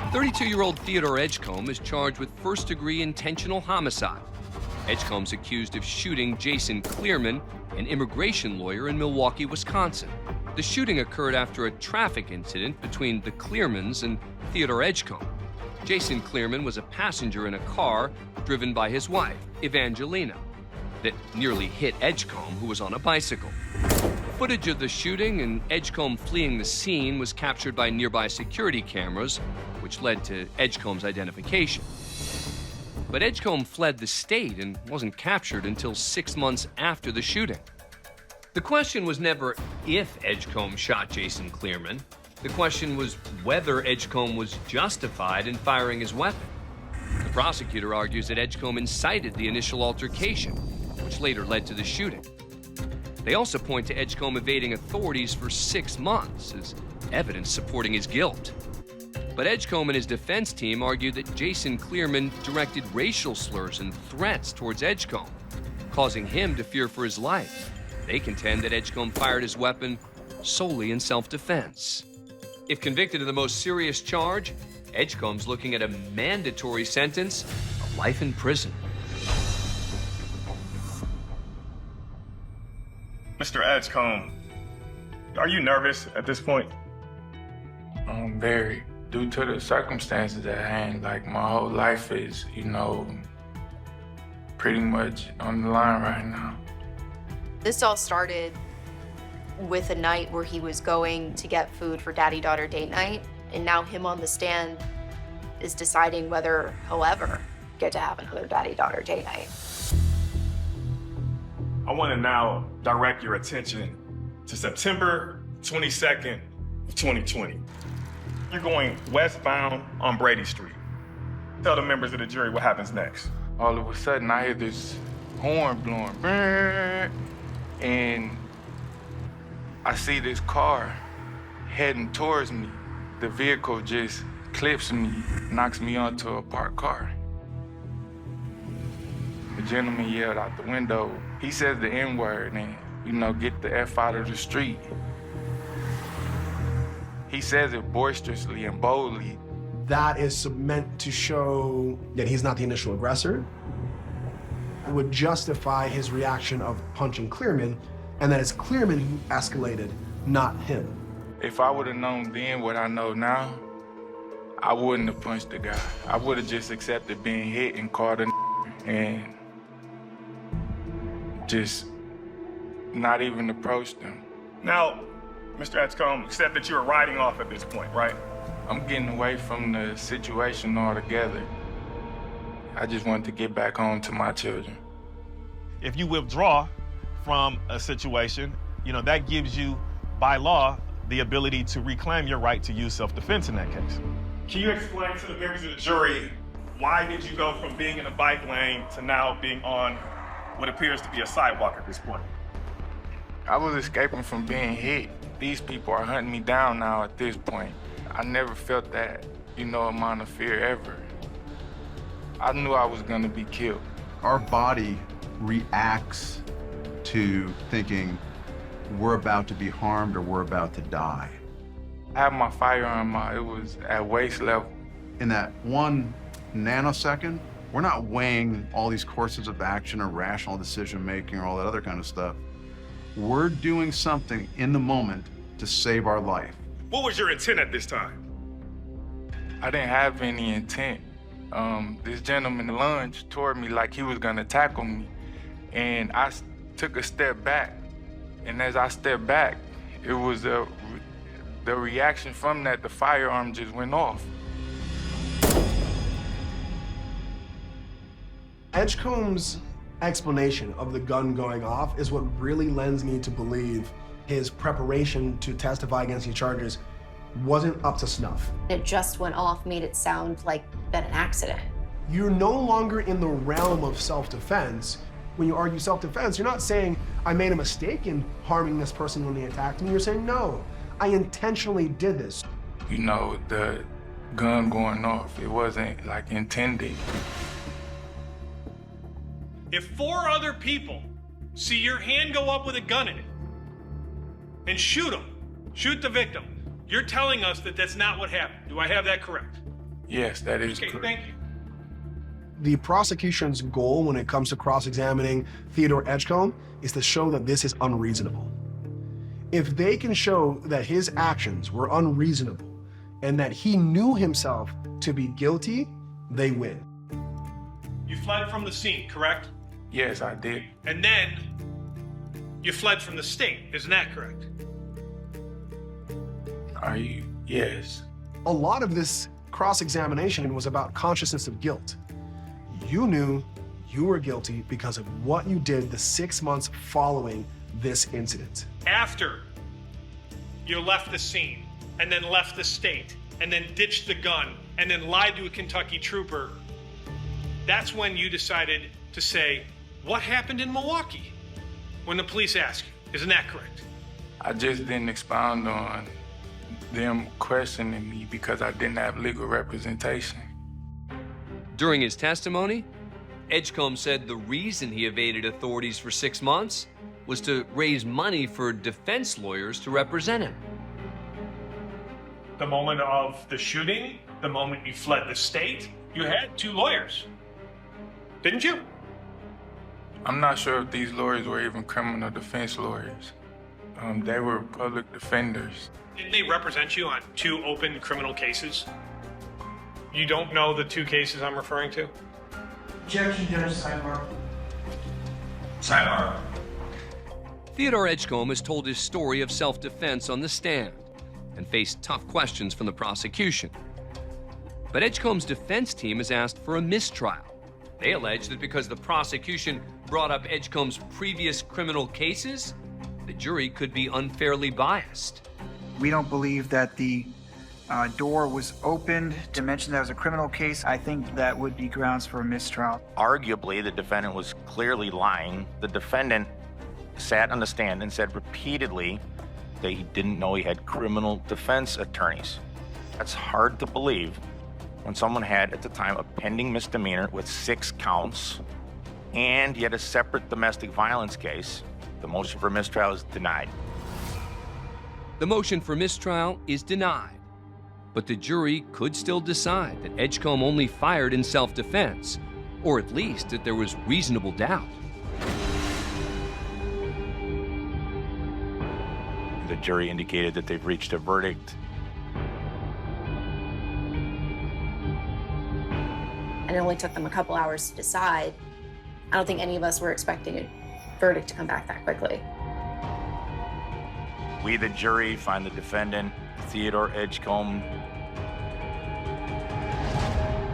32-year-old Theodore Edgecomb is charged with first-degree intentional homicide. Edgecomb's accused of shooting Jason Cleereman, an immigration lawyer in Milwaukee, Wisconsin. The shooting occurred after a traffic incident between the Cleeremans and Theodore Edgecomb. Jason Cleereman was a passenger in a car driven by his wife, Evangelina, that nearly hit Edgecomb, who was on a bicycle. Footage of the shooting and Edgecomb fleeing the scene was captured by nearby security cameras, which led to Edgecomb's identification. But Edgecomb fled the state and wasn't captured until 6 months after the shooting. The question was never if Edgecomb shot Jason Cleereman. The question was whether Edgecomb was justified in firing his weapon. The prosecutor argues that Edgecomb incited the initial altercation, which later led to the shooting. They also point to Edgecomb evading authorities for 6 months as evidence supporting his guilt. But Edgecomb and his defense team argued that Jason Cleereman directed racial slurs and threats towards Edgecomb, causing him to fear for his life. They contend that Edgecomb fired his weapon solely in self-defense. If convicted of the most serious charge, Edgecomb's looking at a mandatory sentence of life in prison. Mr. Edgecomb, are you nervous at this point? Very. Due to the circumstances at hand, like my whole life is, pretty much on the line right now. This all started with a night where he was going to get food for daddy-daughter date night, and now him on the stand is deciding whether he'll ever get to have another daddy-daughter date night. I want to now direct your attention to September 22nd of 2020. You're going westbound on Brady Street. Tell the members of the jury what happens next. All of a sudden, I hear this horn blowing, and I see this car heading towards me. The vehicle just clips me, knocks me onto a parked car. The gentleman yelled out the window. He says the N-word and, get the F out of the street. He says it boisterously and boldly. That is meant to show that he's not the initial aggressor. It would justify his reaction of punching Cleereman, and that it's Cleereman who escalated, not him. If I would have known then what I know now, I wouldn't have punched the guy. I would have just accepted being hit and called a and just not even approached him. Now, Mr. Edgecomb, accept that you're riding off at this point, right? I'm getting away from the situation altogether. I just wanted to get back home to my children. If you withdraw from a situation, that gives you, by law, the ability to reclaim your right to use self-defense in that case. Can you explain to the members of the jury, why did you go from being in a bike lane to now being on what appears to be a sidewalk at this point? I was escaping from being hit. These people are hunting me down now at this point. I never felt that, amount of fear ever. I knew I was gonna be killed. Our body reacts to thinking we're about to be harmed or we're about to die. I had my firearm out, it was at waist level. In that 1 nanosecond, we're not weighing all these courses of action or rational decision making or all that other kind of stuff. We're doing something in the moment to save our life. What was your intent at this time? I didn't have any intent. This gentleman lunged toward me like he was gonna tackle me, and I took a step back. And as I stepped back, it was the reaction from that, the firearm just went off. Edgecomb's explanation of the gun going off is what really lends me to believe his preparation to testify against these charges wasn't up to snuff. It just went off, made it sound like been an accident. You're no longer in the realm of self-defense. When you argue self-defense, you're not saying, I made a mistake in harming this person when they attacked me. You're saying, no, I intentionally did this. The gun going off, it wasn't like intended. If 4 other people see your hand go up with a gun in it and shoot the victim, you're telling us that that's not what happened. Do I have that correct? Yes, that is Okay, correct. thank you. The prosecution's goal when it comes to cross-examining Theodore Edgecomb is to show that this is unreasonable. If they can show that his actions were unreasonable and that he knew himself to be guilty, they win. You fled from the scene, correct? Yes, I did. And then you fled from the state, isn't that correct? Are you? Yes. A lot of this cross-examination was about consciousness of guilt. You knew you were guilty because of what you did the 6 months following this incident. After you left the scene, and then left the state, and then ditched the gun, and then lied to a Kentucky trooper, that's when you decided to say, what happened in Milwaukee? When the police ask you, isn't that correct? I just didn't expound on them questioning me because I didn't have legal representation. During his testimony, Edgecomb said the reason he evaded authorities for 6 months was to raise money for defense lawyers to represent him. The moment of the shooting, the moment you fled the state, you had 2 lawyers, didn't you? I'm not sure if these lawyers were even criminal defense lawyers. They were public defenders. Didn't they represent you on 2 open criminal cases? You don't know the 2 cases I'm referring to? Objection, Judge. Sidebar. Sidebar. Theodore Edgecomb has told his story of self-defense on the stand and faced tough questions from the prosecution. But Edgecomb's defense team has asked for a mistrial. They allege that because the prosecution brought up Edgecomb's previous criminal cases, the jury could be unfairly biased. We don't believe that the door was opened to mention that was a criminal case. I think that would be grounds for a mistrial. Arguably, the defendant was clearly lying. The defendant sat on the stand and said repeatedly that he didn't know he had criminal defense attorneys. That's hard to believe when someone had, at the time, a pending misdemeanor with 6 counts and yet a separate domestic violence case. The motion for mistrial is denied. The motion for mistrial is denied, but the jury could still decide that Edgecomb only fired in self-defense, or at least that there was reasonable doubt. The jury indicated that they've reached a verdict. And it only took them a couple hours to decide. I don't think any of us were expecting a verdict to come back that quickly. We, the jury, find the defendant, Theodore Edgecomb,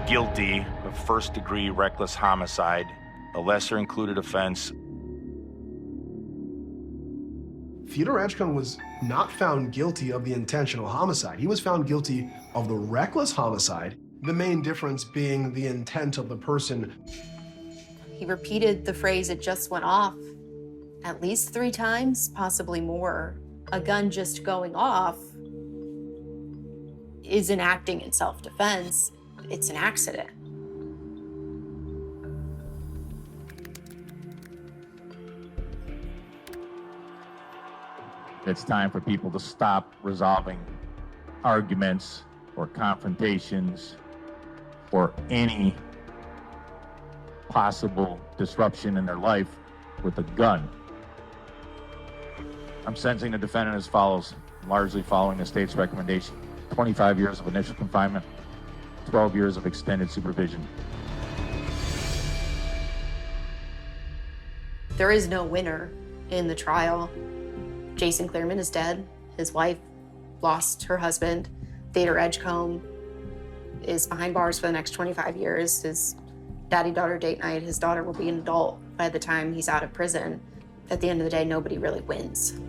guilty of first-degree reckless homicide, a lesser-included offense. Theodore Edgecomb was not found guilty of the intentional homicide. He was found guilty of the reckless homicide, the main difference being the intent of the person. He repeated the phrase, "it just went off," at least 3 times, possibly more. A gun just going off isn't acting in self-defense. It's an accident. It's time for people to stop resolving arguments or confrontations or any possible disruption in their life with a gun. I'm sentencing the defendant as follows, largely following the state's recommendation. 25 years of initial confinement, 12 years of extended supervision. There is no winner in the trial. Jason Cleereman is dead. His wife lost her husband. Theodore Edgecomb is behind bars for the next 25 years. His daddy-daughter date night, his daughter will be an adult by the time he's out of prison. At the end of the day, nobody really wins.